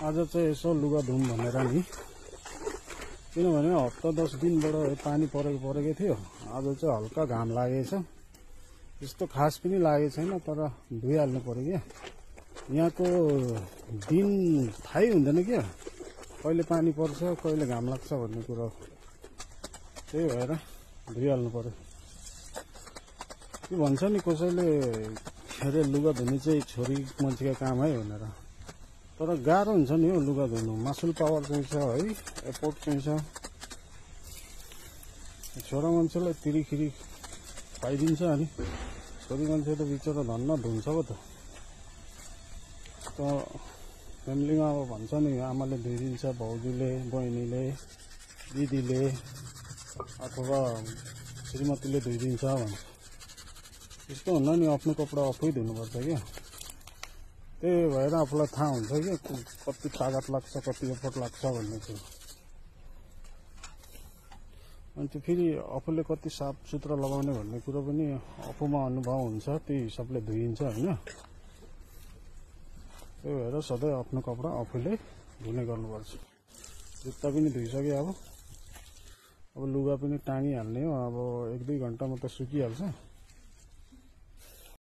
आज चाहिँ यसो लुगा धुम भनेर नि, किनभने हप्ता 10 दिनबाट पानी परेकै थियो। आज चाहिँ हल्का घाम लागेछ, त्यस्तो खास पनि लागेको छैन, तर धुइहाल्नु पर्यो क्या। यहाँको दिन थाहै हुँदैन क्या, कहिले पानी पर्छ कहिले घाम लाग्छ भन्ने कुरा। त्यही भएर धुइहाल्नु पर्यो। के भन्छ नि कसैले, खेर लुगा धुने चाहिँ छोरी मान्छेको काम है भनेर, तर गाह्रो हुन्छ नि हो लुगा धुनु। मसल पावर चाहिँ छ है, एफोर्ट चाहिँ छ। छोरा मान्छेलाई तिरिखिरी पाइदिन्छ अनि छोरी मान्छे त बिचरा धन्न धुन्छ पो त। फ्यामिलीमा अब भन्छ नि, आमाले धुइदिन्छ, भाउजूले, बहिनीले, दिदीले अथवा श्रीमतीले धुइदिन्छ भन्छ। त्यस्तो हुन्न नि, आफ्नो कपडा आफै धुनुपर्छ क्या। त्यही भएर आफूलाई थाहा हुन्छ क्या कति तागत लाग्छ, कति एफोर्ट लाग्छ भन्ने कुरो। अनि त्यो फेरि आफूले कति साफ सुथरा लगाउने भन्ने कुरो पनि आफूमा अनुभव हुन्छ, त्यही हिसाबले धुइन्छ होइन। त्यही भएर सधैँ आफ्नो कपडा आफूले धुने गर्नुपर्छ। जुत्ता पनि धुइसक्यो, अब लुगा पनि टाँगिहाल्ने हो। अब 1-2 घन्टामा त सुकिहाल्छ।